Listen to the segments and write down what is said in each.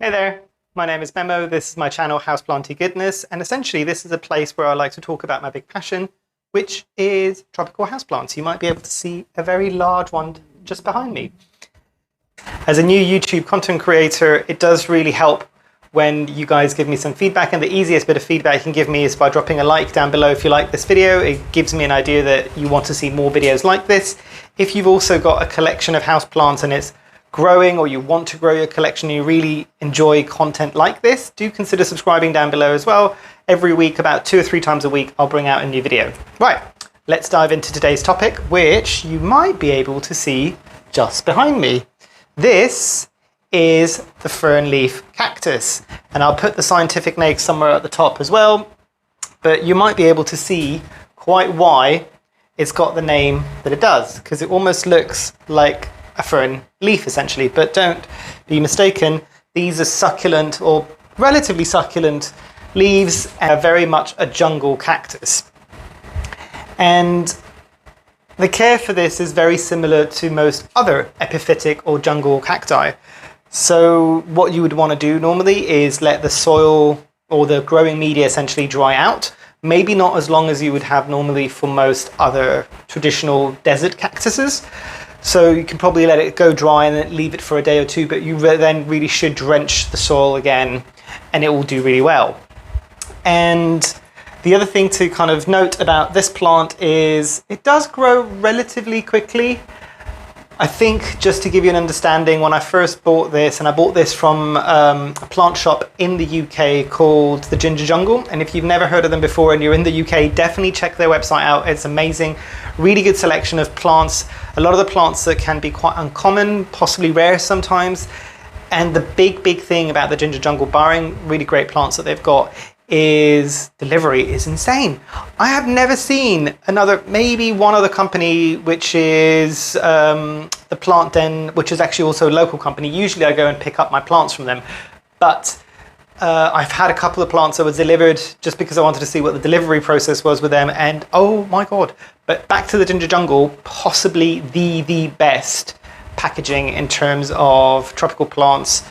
Hey there, my name is Memo, this is my channel Houseplanty Goodness, and essentially this is a place where I like to talk about my big passion, which is tropical houseplants. You might be able to see a very large one just behind me. As a new YouTube content creator, it does really help when you guys give me some feedback, and the easiest bit of feedback you can give me is by dropping a like down below if you like this video. It gives me an idea that you want to see more videos like this. If you've also got a collection of houseplants and it's growing, or you want to grow your collection and you really enjoy content like this, do consider subscribing down below as well. Every week, about 2 or 3 times a week, I'll bring out a new video. Right, let's dive into today's topic, which you might be able to see just behind me. This is the Fern Leaf Cactus, and I'll put the scientific name somewhere at the top as well, but you might be able to see quite why it's got the name that it does, because it almost looks like a fern leaf essentially, but don't be mistaken. These are succulent or relatively succulent leaves and are very much a jungle cactus. And the care for this is very similar to most other epiphytic or jungle cacti. So what you would want to do normally is let the soil or the growing media essentially dry out. Maybe not as long as you would have normally for most other traditional desert cactuses. So you can probably let it go dry and then leave it for a day or two, but you then really should drench the soil again and it will do really well. And the other thing to kind of note about this plant is it does grow relatively quickly. I think, just to give you an understanding, when I first bought this, and I bought this from a plant shop in the UK called the Ginger Jungle, and if you've never heard of them before and you're in the UK, definitely check their website out. It's amazing. Really good selection of plants. A lot of the plants that can be quite uncommon, possibly rare sometimes. And the big thing about the Ginger Jungle, barring really great plants that they've got, is delivery is insane. I have never seen maybe one other company, which is the Plant Den, which is actually also a local company. Usually I go and pick up my plants from them, but I've had a couple of plants that were delivered just because I wanted to see what the delivery process was with them, and oh my god. But back to the Ginger Jungle, possibly the best packaging in terms of tropical plants.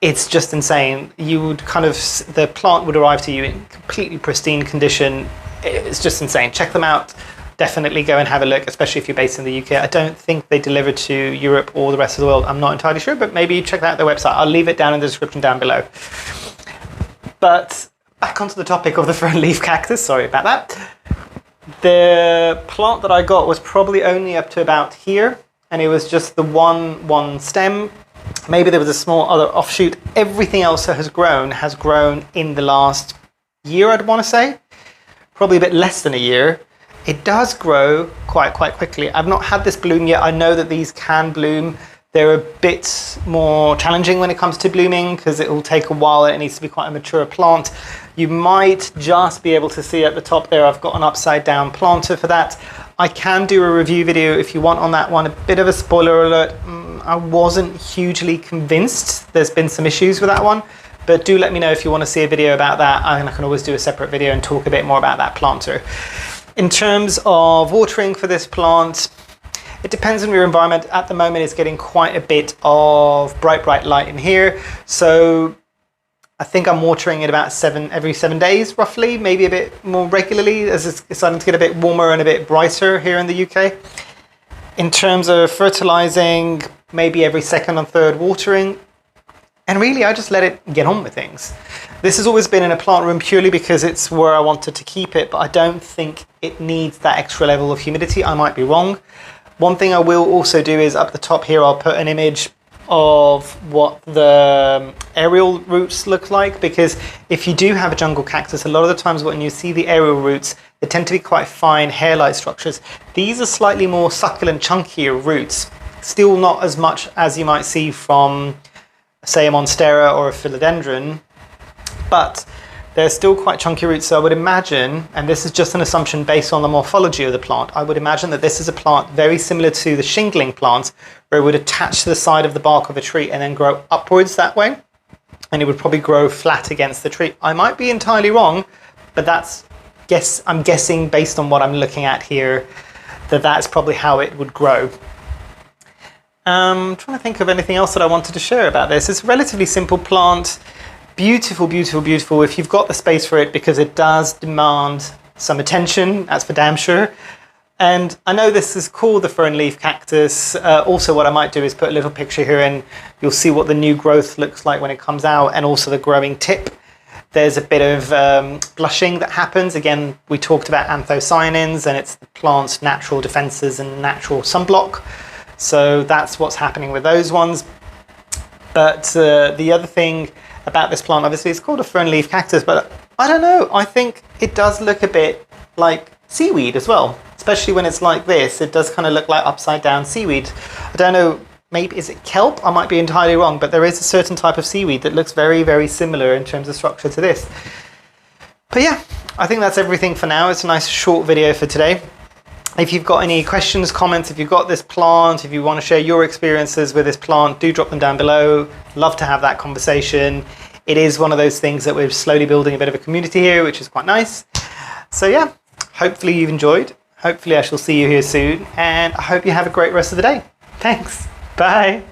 It's just insane. You would the plant would arrive to you in completely pristine condition. It's just insane. Check them out. Definitely go and have a look, especially if you're based in the UK. I don't think they deliver to Europe or the rest of the world. I'm not entirely sure, but maybe check out their website. I'll leave it down in the description down below. But back onto the topic of the Fern Leaf Cactus. Sorry about that. The plant that I got was probably only up to about here, and it was just the one stem. Maybe there was a small other offshoot. Everything else that has grown in the last year, I'd want to say. Probably a bit less than a year. It does grow quite quickly. I've not had this bloom yet. I know that these can bloom. They're a bit more challenging when it comes to blooming because it will take a while. It needs to be quite a mature plant. You might just be able to see at the top there, I've got an upside down planter for that. I can do a review video if you want on that one. A bit of a spoiler alert. I wasn't hugely convinced. There's been some issues with that one, but do let me know if you want to see a video about that, and I can always do a separate video and talk a bit more about that planter. In terms of watering for this plant, it depends on your environment. At the moment, it's getting quite a bit of bright light in here, so I think I'm watering it about every 7 days, roughly, maybe a bit more regularly as it's starting to get a bit warmer and a bit brighter here in the UK. In terms of fertilizing, maybe every 2nd and 3rd watering. And really, I just let it get on with things. This has always been in a plant room purely because it's where I wanted to keep it, but I don't think it needs that extra level of humidity. I might be wrong. One thing I will also do is up the top here, I'll put an image of what the aerial roots look like, because if you do have a jungle cactus, a lot of the times when you see the aerial roots, they tend to be quite fine hair-like structures. These are slightly more succulent, chunkier roots, still not as much as you might see from, say, a monstera or a philodendron, but they're still quite chunky roots. So I would imagine, and this is just an assumption based on the morphology of the plant, I would imagine that this is a plant very similar to the shingling plant, where it would attach to the side of the bark of a tree and then grow upwards that way, and it would probably grow flat against the tree. I might be entirely wrong, but I'm guessing based on what I'm looking at here, that's probably how it would grow. I'm trying to think of anything else that I wanted to share about this. It's a relatively simple plant. Beautiful, beautiful, beautiful if you've got the space for it, because it does demand some attention, that's for damn sure. And I know this is called the Fern Leaf Cactus. Also what I might do is put a little picture here and you'll see what the new growth looks like when it comes out, and also the growing tip. There's a bit of blushing that happens. Again, we talked about anthocyanins, and it's the plant's natural defenses and natural sunblock. So that's what's happening with those ones. But the other thing about this plant, obviously it's called a fern leaf cactus, but I don't know, I think it does look a bit like seaweed as well, especially when it's like this. It does kind of look like upside down seaweed. I don't know, maybe is it kelp? I might be entirely wrong, but there is a certain type of seaweed that looks very, very similar in terms of structure to this. But yeah, I think that's everything for now. It's a nice short video for today. If you've got any questions, comments, if you've got this plant, if you want to share your experiences with this plant, do drop them down below. Love to have that conversation. It is one of those things that we're slowly building a bit of a community here, which is quite nice. So yeah, hopefully you've enjoyed. Hopefully I shall see you here soon, and I hope you have a great rest of the day. Thanks. Bye.